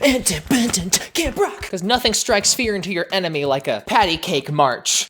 Independent Camp Rock. Because nothing strikes fear into your enemy like a patty cake march.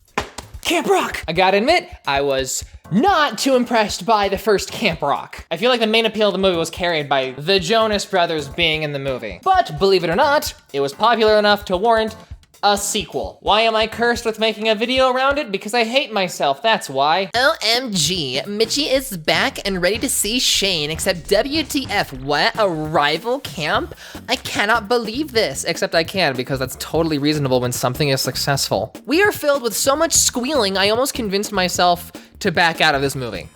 Camp Rock. I gotta admit, I was not too impressed by the first Camp Rock. I feel like the main appeal of the movie was carried by the Jonas Brothers being in the movie. But believe it or not, it was popular enough to warrant a sequel. Why am I cursed with making a video around it? Because I hate myself, that's why. OMG, Mitchie is back and ready to see Shane, except WTF, what, a rival camp? I cannot believe this, except I can because that's totally reasonable when something is successful. We are filled with so much squealing, I almost convinced myself to back out of this movie.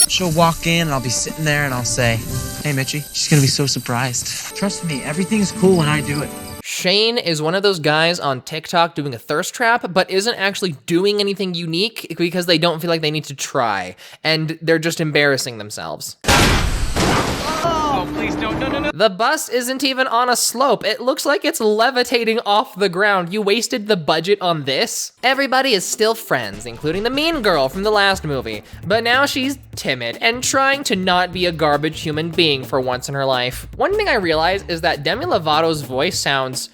She'll walk in and I'll be sitting there and I'll say, hey Mitchie, she's gonna be so surprised. Trust me, everything's cool when I do it. Shane is one of those guys on TikTok doing a thirst trap, but isn't actually doing anything unique because they don't feel like they need to try, and they're just embarrassing themselves. Oh, please don't, no. The bus isn't even on a slope. It looks like it's levitating off the ground. You wasted the budget on this? Everybody is still friends, including the mean girl from the last movie, but now she's timid and trying to not be a garbage human being for once in her life. One thing I realized is that Demi Lovato's voice sounds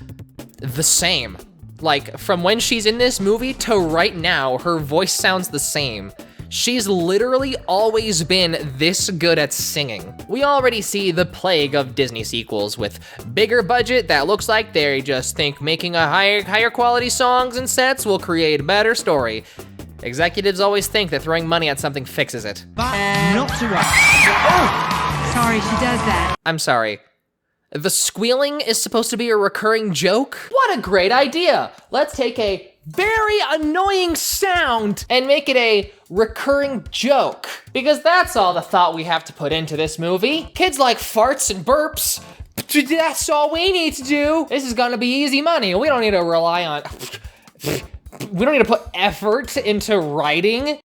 the same. Like, from when she's in this movie to right now, her voice sounds the same. She's literally always been this good at singing. We already see the plague of Disney sequels with bigger budget that looks like they just think making a higher quality songs and sets will create a better story. Executives always think that throwing money at something fixes it. Not to rush. Oh! Sorry, she does that. I'm sorry. The squealing is supposed to be a recurring joke? What a great idea! Let's take a very annoying sound and make it a recurring joke. Because that's all the thought we have to put into this movie. Kids like farts and burps. That's all we need to do. This is gonna be easy money. We don't need to rely on, we don't need to put effort into writing.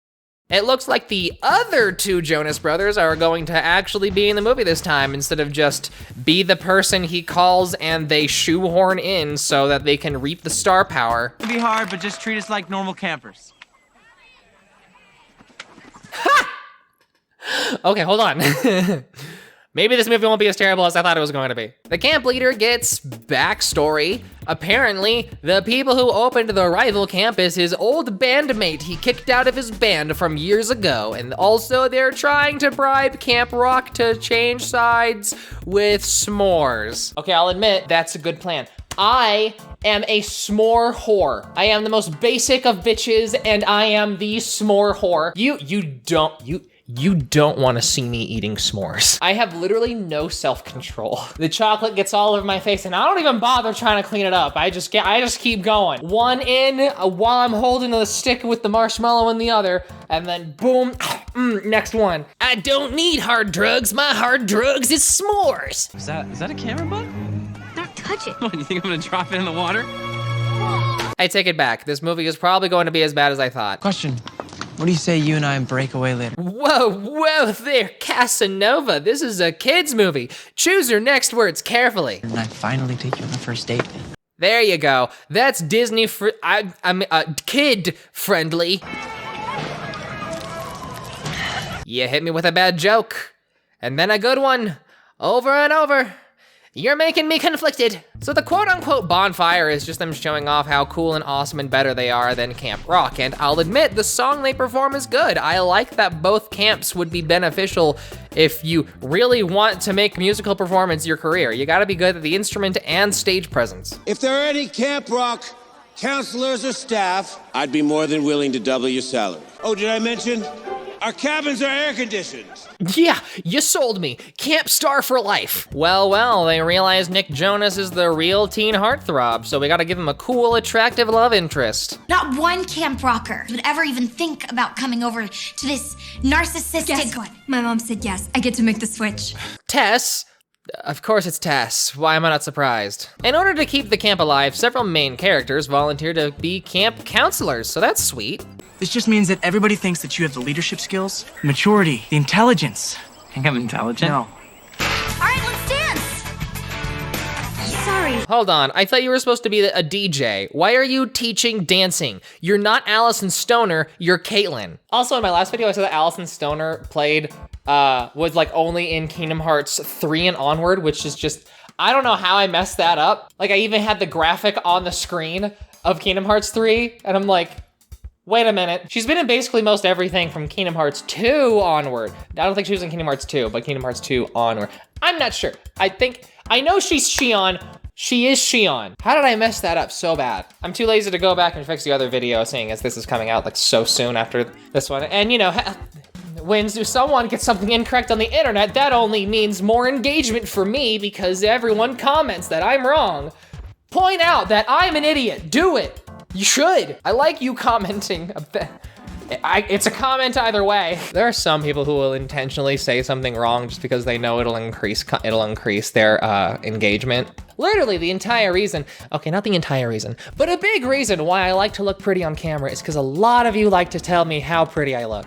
It looks like the other two Jonas Brothers are going to actually be in the movie this time instead of just be the person he calls and they shoehorn in so that they can reap the star power. It'll be hard, but just treat us like normal campers. Ha! Okay, hold on. Maybe this movie won't be as terrible as I thought it was going to be. The camp leader gets backstory. Apparently, the people who opened the rival camp is his old bandmate he kicked out of his band from years ago. And also they're trying to bribe Camp Rock to change sides with s'mores. Okay, I'll admit, that's a good plan. I am a s'more whore. I am the most basic of bitches and I am the s'more whore. You don't want to see me eating s'mores. I have literally no self-control. The chocolate gets all over my face and I don't even bother trying to clean it up. I just keep going. One in while I'm holding the stick with the marshmallow in the other, and then boom, next one. I don't need hard drugs. My hard drugs is s'mores. Is that a camera bug? Don't touch it. What, do you think I'm gonna drop it in the water? I take it back. This movie is probably going to be as bad as I thought. Question. What do you say you and I break away later? Whoa there, Casanova. This is a kid's movie. Choose your next words carefully. And I finally take you on the first date. There you go. That's Disney kid friendly. You hit me with a bad joke, and then a good one, over and over. You're making me conflicted. So the quote-unquote bonfire is just them showing off how cool and awesome and better they are than Camp Rock, and I'll admit, the song they perform is good. I like that both camps would be beneficial if you really want to make musical performance your career. You gotta be good at the instrument and stage presence. If there are any Camp Rock counselors or staff, I'd be more than willing to double your salary. Oh, did I mention? Our cabins are air conditioned. Yeah, you sold me. Camp star for life. Well, they realize Nick Jonas is the real teen heartthrob, so we gotta give him a cool, attractive love interest. Not one camp rocker would ever even think about coming over to this narcissistic... Guess what? My mom said yes. I get to make the switch. Tess? Of course it's Tess. Why am I not surprised? In order to keep the camp alive, several main characters volunteer to be camp counselors, so that's sweet. This just means that everybody thinks that you have the leadership skills, maturity, the intelligence. Think I'm intelligent? No. All right, let's dance. Sorry. Hold on, I thought you were supposed to be a DJ. Why are you teaching dancing? You're not Allison Stoner, you're Caitlin. Also, in my last video, I said that Allison Stoner was like only in Kingdom Hearts 3 and onward, which is just I don't know how I messed that up. Like, I even had the graphic on the screen of Kingdom Hearts 3, and I'm like, wait a minute. She's been in basically most everything from Kingdom Hearts 2 onward. I don't think she was in Kingdom Hearts 2, but Kingdom Hearts 2 onward. I'm not sure. I know she's Xion. She is Xion. How did I mess that up so bad? I'm too lazy to go back and fix the other video, seeing as this is coming out like so soon after this one. And you know, when someone gets something incorrect on the internet, that only means more engagement for me because everyone comments that I'm wrong. Point out that I'm an idiot. Do it. You should. I like you commenting. It's a comment either way. There are some people who will intentionally say something wrong just because they know it'll increase their engagement. Literally the entire reason, okay, not the entire reason, but a big reason why I like to look pretty on camera is because a lot of you like to tell me how pretty I look,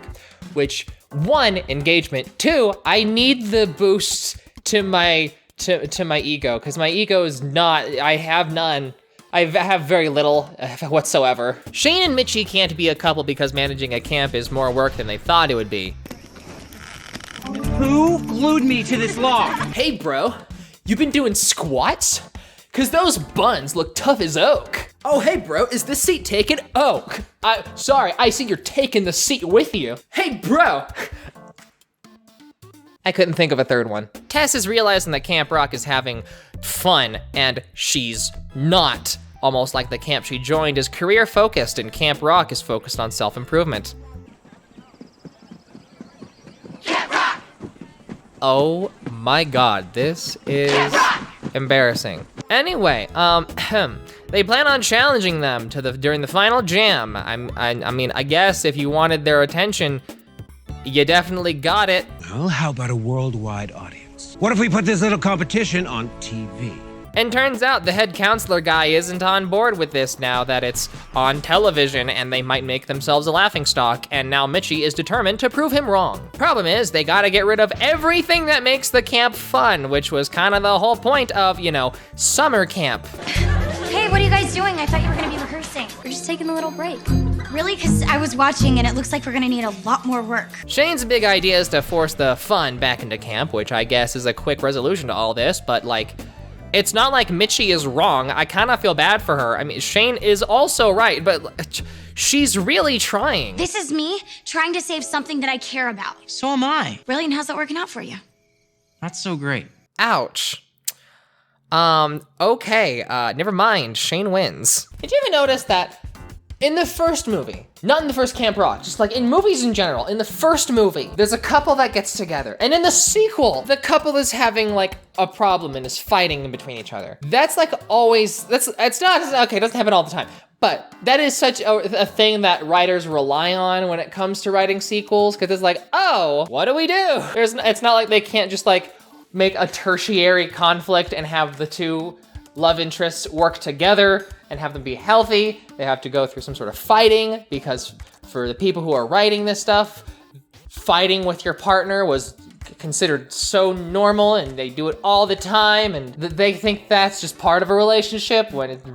which, 1, engagement, 2, I need the boost to my ego, because my ego is not, I have none. I have very little whatsoever. Shane and Mitchie can't be a couple because managing a camp is more work than they thought it would be. Who glued me to this log? Hey bro, you been doing squats? Cause those buns look tough as oak. Oh hey bro, is this seat taken? Oh, sorry, I see you're taking the seat with you. Hey bro. I couldn't think of a third one. Tess is realizing that Camp Rock is having fun, and she's not. Almost like the camp she joined is career focused, and Camp Rock is focused on self-improvement. Camp Rock! Oh my God, this is embarrassing. Anyway, they plan on challenging them during the final jam. I mean, I guess if you wanted their attention, you definitely got it. Well, how about a worldwide audience? What if we put this little competition on TV? And turns out the head counselor guy isn't on board with this now that it's on television and they might make themselves a laughingstock, and now Mitchie is determined to prove him wrong. Problem is, they gotta get rid of everything that makes the camp fun, which was kind of the whole point of, you know, summer camp. Hey, what are you guys doing? I thought you were gonna be rehearsing. We're just taking a little break. Really? Because I was watching and it looks like we're gonna need a lot more work. Shane's big idea is to force the fun back into camp, which I guess is a quick resolution to all this, but like, it's not like Mitchie is wrong. I kind of feel bad for her. I mean, Shane is also right, but she's really trying. This is me trying to save something that I care about. So am I. Really, and how's that working out for you? Not so great. Ouch. Okay, never mind, Shane wins. Did you ever notice that in the first movie, not in the first Camp Rock, just like in movies in general, in the first movie, there's a couple that gets together. And in the sequel, the couple is having like a problem and is fighting in between each other. That's like always, it's not, okay, it doesn't happen all the time. But that is such a thing that writers rely on when it comes to writing sequels, because it's like, oh, what do we do? It's not like they can't just like make a tertiary conflict and have the two love interests work together and have them be healthy. They have to go through some sort of fighting, because for the people who are writing this stuff, fighting with your partner was considered so normal and they do it all the time, and they think that's just part of a relationship when it's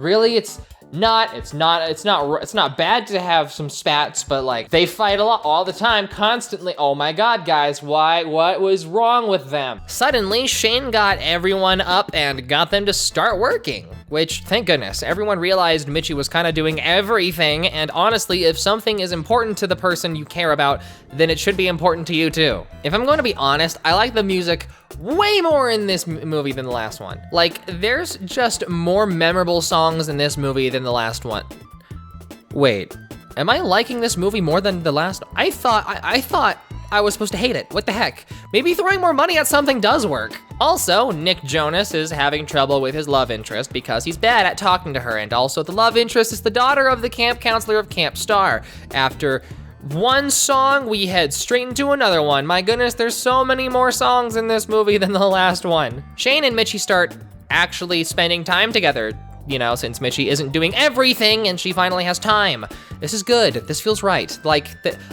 not. It's not bad to have some spats, but like they fight a lot all the time, constantly. Oh my God, guys, what was wrong with them? Suddenly, Shane got everyone up and got them to start working, which, thank goodness, everyone realized Mitchie was kind of doing everything, and honestly, if something is important to the person you care about, then it should be important to you too. If I'm going to be honest, I like the music way more in this movie than the last one. Like, there's just more memorable songs in this movie than the last one. Wait, am I liking this movie more than the last? I thought I was supposed to hate it. What the heck? Maybe throwing more money at something does work. Also, Nick Jonas is having trouble with his love interest because he's bad at talking to her, and also the love interest is the daughter of the camp counselor of Camp Star. After one song, we head straight into another one. My goodness, there's so many more songs in this movie than the last one. Shane and Mitchie start actually spending time together, you know, since Mitchie isn't doing everything and she finally has time. This is good, this feels right. Like,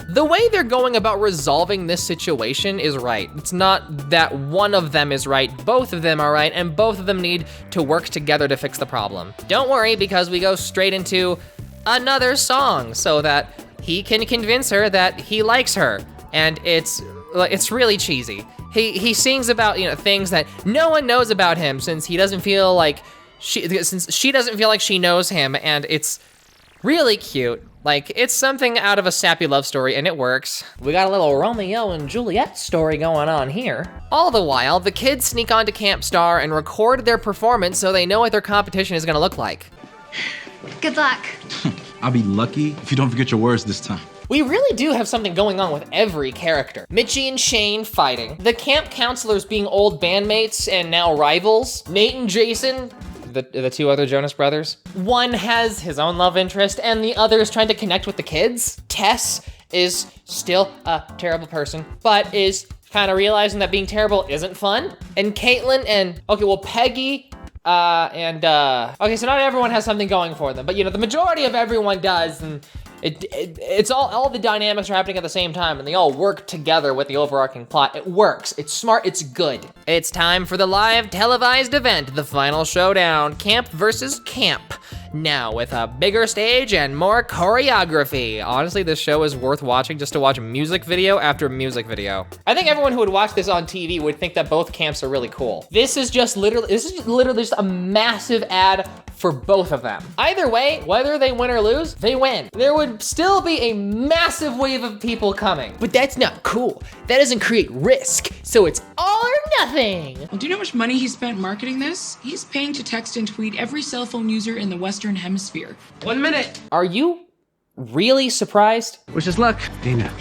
the way they're going about resolving this situation is right. It's not that one of them is right, both of them are right, and both of them need to work together to fix the problem. Don't worry, because we go straight into another song so that he can convince her that he likes her. And it's like, it's really cheesy. He sings about, you know, things that no one knows about him since he doesn't feel like since she doesn't feel like she knows him, and it's really cute. Like, it's something out of a sappy love story, and it works. We got a little Romeo and Juliet story going on here. All the while, the kids sneak onto Camp Star and record their performance so they know what their competition is gonna look like. Good luck. I'll be lucky if you don't forget your words this time. We really do have something going on with every character. Mitchie and Shane fighting, the camp counselors being old bandmates and now rivals, Nate and Jason, the two other Jonas brothers. One has his own love interest and the other is trying to connect with the kids. Tess is still a terrible person, but is kind of realizing that being terrible isn't fun. And Caitlin and, okay, well, Peggy, okay, so not everyone has something going for them, but you know, the majority of everyone does, and it's all the dynamics are happening at the same time, and they all work together with the overarching plot. It works, it's smart, it's good. It's time for the live televised event, the final showdown, Camp versus Camp. Now with a bigger stage and more choreography. Honestly, this show is worth watching just to watch music video after music video. I think everyone who would watch this on TV would think that both camps are really cool. This is literally just a massive ad for both of them. Either way, whether they win or lose, they win. There would still be a massive wave of people coming, but that's not cool. That doesn't create risk, so it's all or nothing. Well, do you know how much money he spent marketing this? He's paying to text and tweet every cell phone user in the Western Hemisphere. 1 minute. Are you really surprised? Wish us luck. Dana,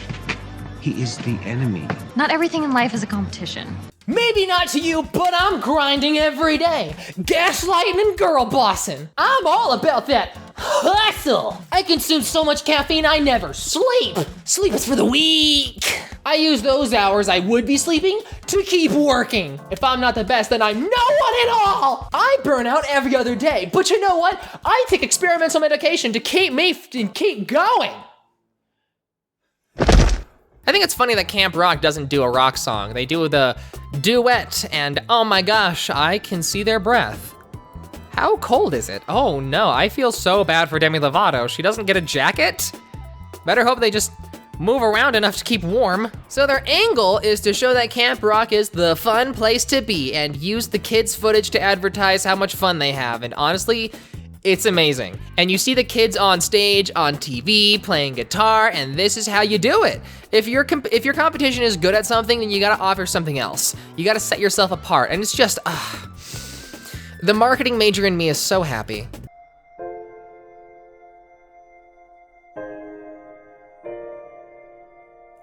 he is the enemy. Not everything in life is a competition. Maybe not to you, but I'm grinding every day. Gaslighting and girl bossing. I'm all about that hustle. I consume so much caffeine I never sleep. Sleep is for the weak. I use those hours I would be sleeping to keep working. If I'm not the best, then I'm no one at all. I burn out every other day, but you know what? I take experimental medication to keep going. I think it's funny that Camp Rock doesn't do a rock song. They do the duet, and oh my gosh, I can see their breath. How cold is it? Oh no, I feel so bad for Demi Lovato. She doesn't get a jacket? Better hope they just move around enough to keep warm. So their angle is to show that Camp Rock is the fun place to be and use the kids' footage to advertise how much fun they have. And honestly, it's amazing. And you see the kids on stage, on TV, playing guitar, and this is how you do it. If your competition is good at something, then you gotta offer something else. You gotta set yourself apart, and it's just, the marketing major in me is so happy.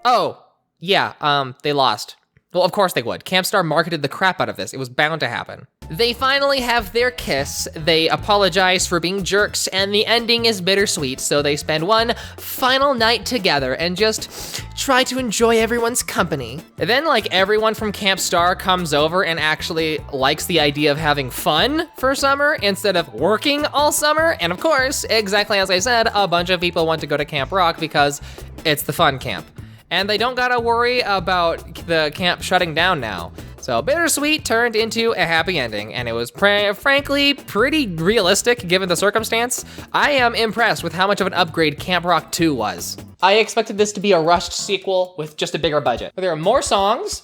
Oh, yeah, they lost. Well, of course they would. Camp Star marketed the crap out of this. It was bound to happen. They finally have their kiss, they apologize for being jerks, and the ending is bittersweet, so they spend one final night together and just try to enjoy everyone's company. And then, like, everyone from Camp Star comes over and actually likes the idea of having fun for summer instead of working all summer, and of course, exactly as I said, a bunch of people want to go to Camp Rock because it's the fun camp. And they don't gotta worry about the camp shutting down now. So bittersweet turned into a happy ending, and it was frankly pretty realistic given the circumstance. I am impressed with how much of an upgrade Camp Rock 2 was. I expected this to be a rushed sequel with just a bigger budget. There are more songs,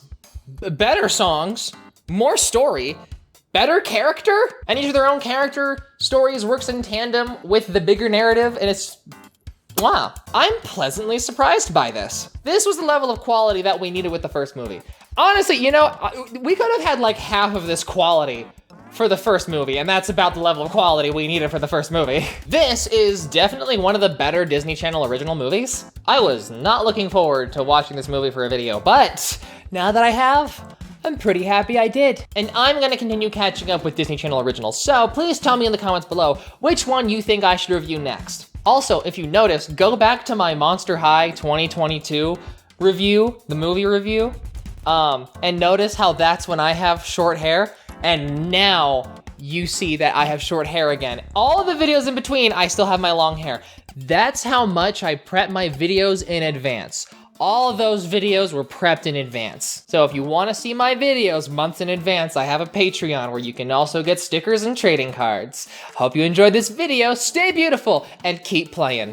better songs, more story, better character, and each of their own character stories works in tandem with the bigger narrative, and it's wow, I'm pleasantly surprised by this. This was the level of quality that we needed with the first movie. Honestly, you know, we could have had like half of this quality for the first movie, and that's about the level of quality we needed for the first movie. This is definitely one of the better Disney Channel original movies. I was not looking forward to watching this movie for a video, but now that I have, I'm pretty happy I did. And I'm gonna continue catching up with Disney Channel originals, so please tell me in the comments below which one you think I should review next. Also, if you notice, go back to my Monster High 2022 review, the movie review, and notice how that's when I have short hair, and now you see that I have short hair again. All of the videos in between, I still have my long hair. That's how much I prep my videos in advance. All of those videos were prepped in advance. So if you wanna see my videos months in advance, I have a Patreon where you can also get stickers and trading cards. Hope you enjoyed this video, stay beautiful, and keep playing.